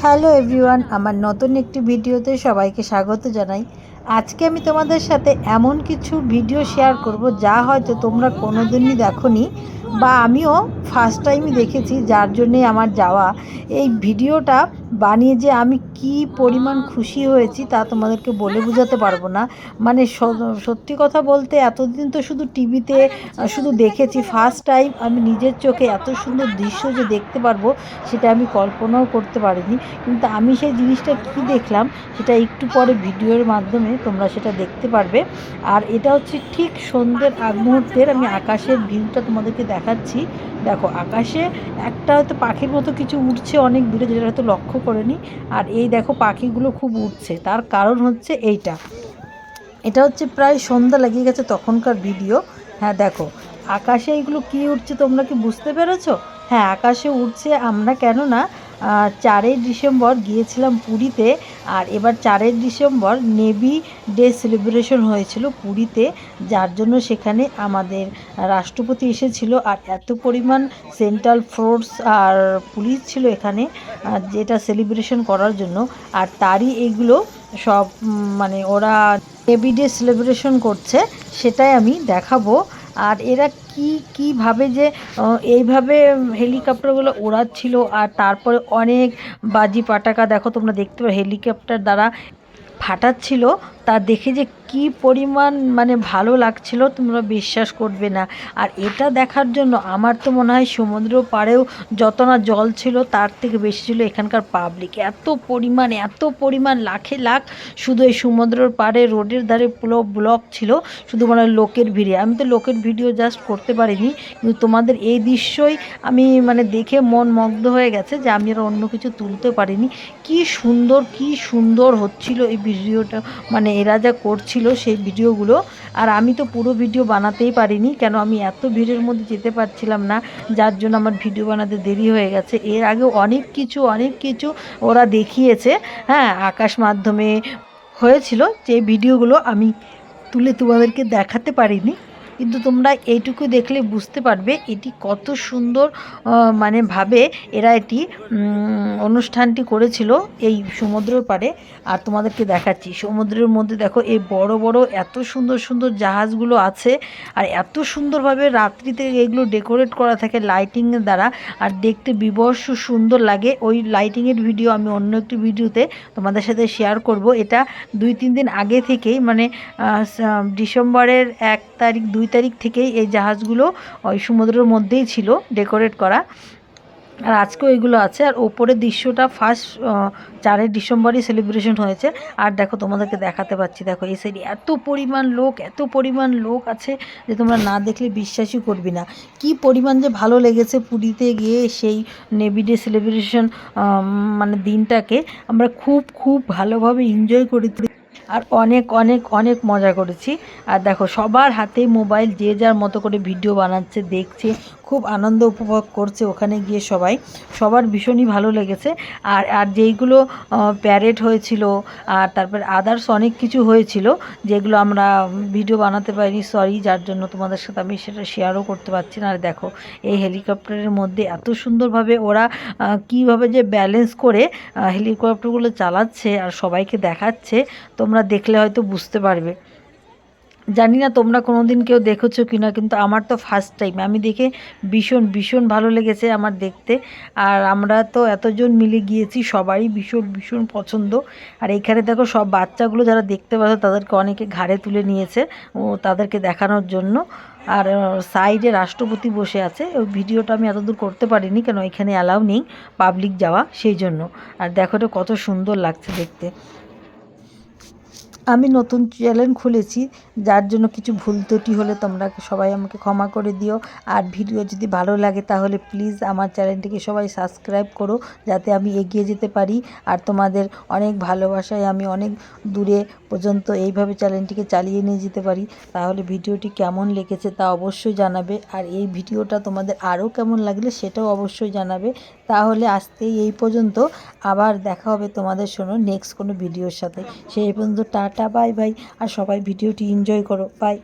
Hello everyone, আমার নতুন একটি ভিডিওতে সবাইকে স্বাগত জানাই। আজকে আমি তোমাদের সাথে এমন কিছু ভিডিও শেয়ার করব যা হয়তো তোমরা কোনোদিনই দেখোনি বা আমিও ফার্স্ট টাইমই দেখেছি, যার জন্যে আমার যাওয়া। এই ভিডিওটা বানিয়ে যে আমি কি পরিমাণ খুশি হয়েছি তা তোমাদেরকে বলে বোঝাতে পারবো না। মানে সত্যি কথা বলতে এতদিন তো শুধু টিভিতে শুধু দেখেছি, ফার্স্ট টাইম আমি নিজের চোখে এত সুন্দর দৃশ্য যে দেখতে পারবো সেটা আমি কল্পনাও করতে পারিনি। কিন্তু আমি সেই জিনিসটা কী দেখলাম সেটা একটু পরে ভিডিওর মাধ্যমে তোমরা সেটা দেখতে পারবে। আর এটা হচ্ছে ঠিক সন্ধ্যের আগ মুহূর্তের আমি আকাশের ভিউটা তোমাদেরকে দেখাচ্ছি। দেখো, আকাশে একটা হয়তো পাখির মতো কিছু উঠছে অনেক দূরে, যেটা হয়তো লক্ষ্য করেনি। আর এই দেখো, পাখিগুলো খুব উঠছে, তার কারণ হচ্ছে এটা হচ্ছে প্রায় সন্ধ্যা লাগিয়ে গেছে তখনকার ভিডিও। হ্যাঁ দেখো, আকাশে এইগুলো কী উঠছে তোমরা কি বুঝতে পেরেছো? হ্যাঁ, আকাশে উঠছে। আমরা কেননা 4ই ডিসেম্বর গিয়েছিলাম পুরীতে, আর এবার 4ই ডিসেম্বর নেভি ডে সেলিব্রেশন হয়েছিল পুরীতে, যার জন্য সেখানে আমাদের রাষ্ট্রপতি এসেছিল। আর এত পরিমাণ সেন্ট্রাল ফোর্স আর পুলিশ ছিল এখানে, যেটা সেলিব্রেশন করার জন্য। আর তারই এইগুলো সব মানে ওরা নেভি ডে সেলিব্রেশন করছে, সেটাই আমি দেখাবো। আর এরা কীভাবে যে এইভাবে হেলিকপ্টারগুলো ওড়াচ্ছিল, আর তারপরে অনেক বাজি পাটাকা দেখো তোমরা দেখতে পাবে হেলিকপ্টার দ্বারা ফাটাচ্ছিল, তা দেখে যে কি পরিমাণ মানে ভালো লাগছিল তোমরা বিশ্বাস করবে না। আর এটা দেখার জন্য আমার তো মনে হয় সমুদ্র পাড়েও যত না জল ছিল তার থেকে বেশি ছিল এখানকার পাবলিক। এত পরিমাণ লাখে লাখ শুধু এই সমুদ্রের পাড়ে রোডের ধারে পুরো ব্লক ছিল শুধু মানে লোকের ভিড়ে। আমি তো লোকের ভিডিও জাস্ট করতে পারিনি, কিন্তু তোমাদের এই দৃশ্যই আমি মানে দেখে মন মুগ্ধ হয়ে গেছে যে আমি আর অন্য কিছু তুলতে পারিনি। কি সুন্দর হচ্ছিল এই ভিডিওটা, মানে এরা যা করছিল সেই ভিডিওগুলো। আর আমি তো পুরো ভিডিও বানাতেই পারিনি, কেন আমি এত ভিড়ের মধ্যে যেতে পারছিলাম না, যার জন্য আমার ভিডিও বানাতে দেরি হয়ে গেছে। এর আগেও অনেক কিছু ওরা দেখিয়েছে, হ্যাঁ, আকাশ মাধ্যমে হয়েছিল, যে ভিডিওগুলো আমি তুলে তোমাদেরকে দেখাতে পারিনি। কিন্তু তোমরা এইটুকু দেখলে বুঝতে পারবে এটি কত সুন্দর মানে ভাবে এরা এটি অনুষ্ঠানটি করেছিল এই সমুদ্রের পাড়ে। আর তোমাদেরকে দেখাচ্ছি সমুদ্রের মধ্যে দেখো এই বড় বড় এত সুন্দর জাহাজগুলো আছে, আর এত সুন্দরভাবে রাত্রিতে এগুলো ডেকোরেট করা থাকে লাইটিংয়ের দ্বারা, আর দেখতে বিভৎস সুন্দর লাগে। ওই লাইটিংয়ের ভিডিও আমি অন্য একটি ভিডিওতে তোমাদের সাথে শেয়ার করব। এটা 2-3 দিন আগে থেকেই, মানে ডিসেম্বরের 1 তারিখ 2 তারিখ থেকেই এই জাহাজগুলো ওই সমুদ্রের মধ্যেই ছিল ডেকোরেট করা। আর আজকেও এগুলো আছে। আর ওপরের দৃশ্যটা ফার্স্ট 4ই ডিসেম্বরই সেলিব্রেশন হয়েছে। আর দেখো তোমাদেরকে দেখাতে পাচ্ছি, দেখো এই সাইডে এত পরিমাণ লোক আছে যে তোমরা না দেখলে বিশ্বাসই করবি না কি পরিমাণ যে ভালো লেগেছে পুরীতে গিয়ে সেই নেভি ডে সেলিব্রেশন মানে দিনটাকে আমরা খুব ভালোভাবে এনজয় করি, আর অনেক মজা করেছি। আর দেখো সবার হাতেই মোবাইল, যে যার মতো করে ভিডিও বানাচ্ছে, দেখছে, খুব আনন্দ উপভোগ করছে ওখানে গিয়ে সবার ভীষণই ভালো লেগেছে। আর যেইগুলো প্যারেড হয়েছিল, আর তারপর আদার্স অনেক কিছু হয়েছিল যেগুলো আমরা ভিডিও বানাতে পারিনি, সরি, যার জন্য তোমাদের সাথে আমি সেটা শেয়ারও করতে পারছি না। আর দেখো এই হেলিকপ্টারের মধ্যে এত সুন্দরভাবে ওরা কীভাবে যে ব্যালেন্স করে হেলিকপ্টারগুলো চালাচ্ছে আর সবাইকে দেখাচ্ছে, তোমরা দেখলে হয়তো বুঝতে পারবে। জানি না তোমরা কোনো দিন কেউ দেখেছো কি না, কিন্তু আমার তো ফার্স্ট টাইম, আমি দেখে ভীষণ ভালো লেগেছে আমার দেখতে। আর আমরা তো এতজন মিলে গিয়েছি, সবারই ভীষণ পছন্দ। আর এইখানে দেখো সব বাচ্চাগুলো যারা দেখতে পাচ্ছ তাদেরকে অনেকে ঘাড়ে তুলে নিয়েছে ও তাদেরকে দেখানোর জন্য। আর সাইডে রাষ্ট্রপতি বসে আছে। ওই ভিডিওটা আমি এতদূর করতে পারিনি, কেন এখানে অ্যালাউ নেই পাবলিক যাওয়া, সেই জন্য। আর দেখো এটা কত সুন্দর লাগছে দেখতে। আমি নতুন চ্যানেল খুলেছি, যার জন্য কিছু ভুল ত্রুটি হলে তোমরা সবাই আমাকে ক্ষমা করে দিও। আর ভিডিও যদি ভালো লাগে তাহলে প্লিজ আমার চ্যানেলটিকে সবাই সাবস্ক্রাইব করো, যাতে আমি এগিয়ে যেতে পারি। আর তোমাদের অনেক ভালোবাসায় আমি অনেক দূরে পর্যন্ত এইভাবে চ্যানেলটিকে চালিয়ে নিয়ে যেতে পারি। তাহলে ভিডিওটি কেমন লেগেছে তা অবশ্যই জানাবে, আর এই ভিডিওটা তোমাদের আরও কেমন লাগলে সেটাও অবশ্যই জানাবে। তাহলে আজকেই এই পর্যন্ত, আবার দেখা হবে তোমাদের সঙ্গে নেক্সট কোনো ভিডিওর সাথে। সেই পর্যন্ত টাটা, বাই বাই। আর সবাই ভিডিওটি এনজয় করো, বাই।